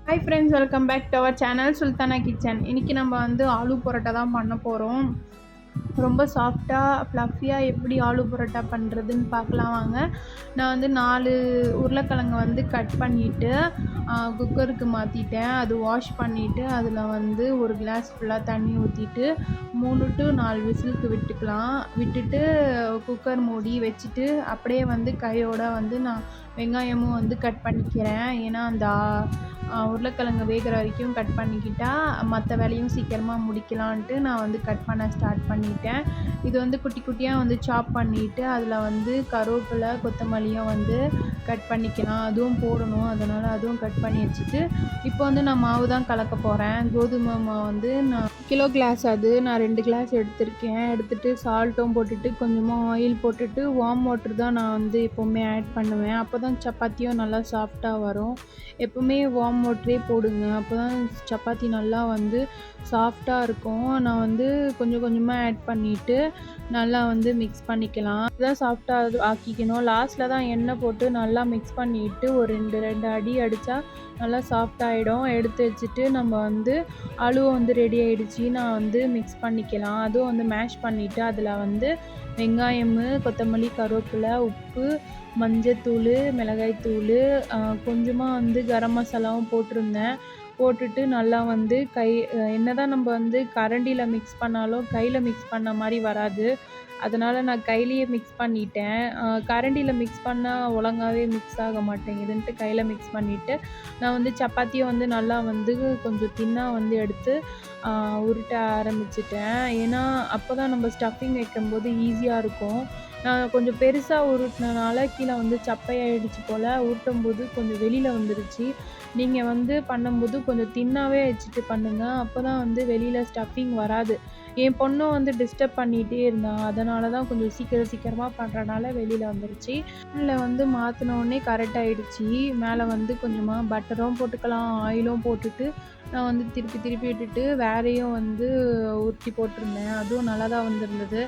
Hi friends, welcome back to our channel Sultana kitchen. இன்றைக்கி நம்ம வந்து ஆலு பரோட்டா தான் பண்ண போகிறோம். ரொம்ப சாஃப்டாக ஃப்ளஃபியாக எப்படி ஆலு பரோட்டா பண்ணுறதுன்னு பார்க்கலாம் வாங்க. நான் வந்து 4 உருளைக்கிழங்கு வந்து கட் பண்ணிவிட்டு குக்கருக்கு மாற்றிட்டேன். அது வாஷ் பண்ணிவிட்டு அதில் வந்து ஒரு கிளாஸ் ஃபுல்லாக தண்ணி ஊற்றிட்டு 3 to 4 விசிலுக்கு விட்டுட்டு குக்கர் மூடி வச்சுட்டு அப்படியே வந்து கையோட வந்து நான் வெங்காயமும் வந்து கட் பண்ணிக்கிறேன். ஏன்னா அந்த உருளைக்கிழங்கு வேகிற வரைக்கும் கட் பண்ணிக்கிட்டால் மற்ற வேலையும் சீக்கிரமாக முடிக்கலான்ட்டு நான் வந்து கட் பண்ண ஸ்டார்ட் பண்ணிட்டேன். இது வந்து குட்டி குட்டியாக வந்து சாப் பண்ணிவிட்டு அதில் வந்து கருவேப்பிலை கொத்தமல்லியும் வந்து கட் பண்ணிக்கலாம். அதுவும் போடணும், அதனால் அதுவும் கட் பண்ணி வச்சுட்டு இப்போ வந்து நான் மாவு தான் கலக்க போகிறேன். கோதுமை மாவு வந்து நான் கிலோ கிளாஸ் அது நான் 2 கிளாஸ் எடுத்திருக்கேன். எடுத்துகிட்டு சால்ட்டும் போட்டுட்டு கொஞ்சமாக ஆயில் போட்டுட்டு வார்ம் வாட்டர் தான் நான் வந்து எப்போவுமே ஆட் பண்ணுவேன். அப்போ தான் சப்பாத்தியும் நல்லா சாஃப்டாக வரும். எப்போவுமே வார்ம் வாட்டரே போடுங்க, அப்போ தான் சப்பாத்தி நல்லா வந்து சாஃப்டாக இருக்கும். நான் வந்து கொஞ்சம் கொஞ்சமாக ஆட் பண்ணிவிட்டு நல்லா வந்து மிக்ஸ் பண்ணிக்கலாம். இதுதான் சாஃப்டாக ஆக்கிக்கணும். லாஸ்ட்டில் தான் எண்ணெய் போட்டு நல்லா மிக்ஸ் பண்ணிவிட்டு ஒரு 2 அடி அடித்தா நல்லா சாஃப்டாகிடும். எடுத்து வச்சுட்டு நம்ம வந்து அலுவை வந்து ரெடி ஆகிடுச்சி. நான் வந்து மிக்ஸ் பண்ணிக்கலாம். அதுவும் வந்து மேஷ் பண்ணிவிட்டு அதில் வந்து வெங்காயம், கொத்தமல்லி, கருவேப்பிலை, உப்பு, மஞ்சத்தூள், மிளகாய்த்தூள், கொஞ்சமாக வந்து கரம் மசாலாவும் போட்டுட்டு நல்லா வந்து என்ன தான் நம்ம வந்து கரண்டியில் மிக்ஸ் பண்ணாலும் கையில் மிக்ஸ் பண்ண மாதிரி வராது. அதனால் நான் கையிலேயே மிக்ஸ் பண்ணிட்டேன். கரண்டியில் மிக்ஸ் பண்ணால் ஒழுங்காகவே மிக்ஸ் ஆக மாட்டேங்குதுன்ட்டு கையில் மிக்ஸ் பண்ணிவிட்டு நான் வந்து சப்பாத்தியை வந்து நல்லா வந்து கொஞ்சம் தின்னாக வந்து எடுத்து உருட்ட ஆரம்பிச்சிட்டேன். ஏன்னா அப்போ தான் நம்ம ஸ்டஃபிங் வைக்கும்போது ஈஸியாக இருக்கும். நான் கொஞ்சம் பெருசாக உருட்டினனால கீழே வந்து சப்பையாயிடுச்சு போல். உருட்டும்போது கொஞ்சம் வெளியில் வந்துருச்சு. நீங்கள் வந்து பண்ணும்போது கொஞ்சம் தின்னாகவே வச்சுட்டு பண்ணுங்கள். அப்போ தான் வந்து வெளியில் ஸ்டஃபிங் வராது. என் பொண்ணும் வந்து டிஸ்டர்ப் பண்ணிகிட்டே இருந்தான். அதனால தான் கொஞ்சம் சீக்கிரமாக பண்ணுறனால வெளியில் வந்துருச்சு. பேனில் வந்து மாற்றினோடனே கரெக்ட் ஆகிடுச்சி. மேலே வந்து கொஞ்சமாக பட்டரும் போட்டுக்கலாம், ஆயிலும் போட்டுட்டு நான் வந்து திருப்பி விட்டுட்டு வேறையும் வந்து ஊற்றி போட்டிருந்தேன். அதுவும் நல்லா தான் வந்திருந்தது.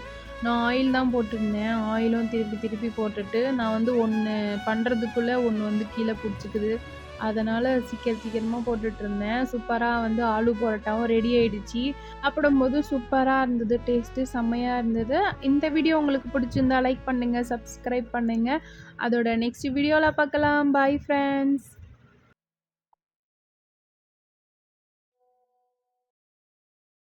நான் ஆயில் தான் போட்டிருந்தேன். ஆயிலும் திருப்பி போட்டுட்டு நான் வந்து ஒன்று பண்ணுறதுக்குள்ளே ஒன்று வந்து கீழே பிடிச்சிக்குது. அதனால் சீக்கிரமாக போட்டுட்ருந்தேன். சூப்பராக வந்து ஆலு பரோட்டாவும் ரெடி ஆகிடுச்சி. சாப்பிடும்போது சூப்பராக இருந்தது. டேஸ்ட்டு செம்மையாக இருந்தது. இந்த வீடியோ உங்களுக்கு பிடிச்சிருந்தா லைக் பண்ணுங்கள், சப்ஸ்கிரைப் பண்ணுங்கள். அதோட நெக்ஸ்ட் வீடியோவில் பார்க்கலாம். Bye friends.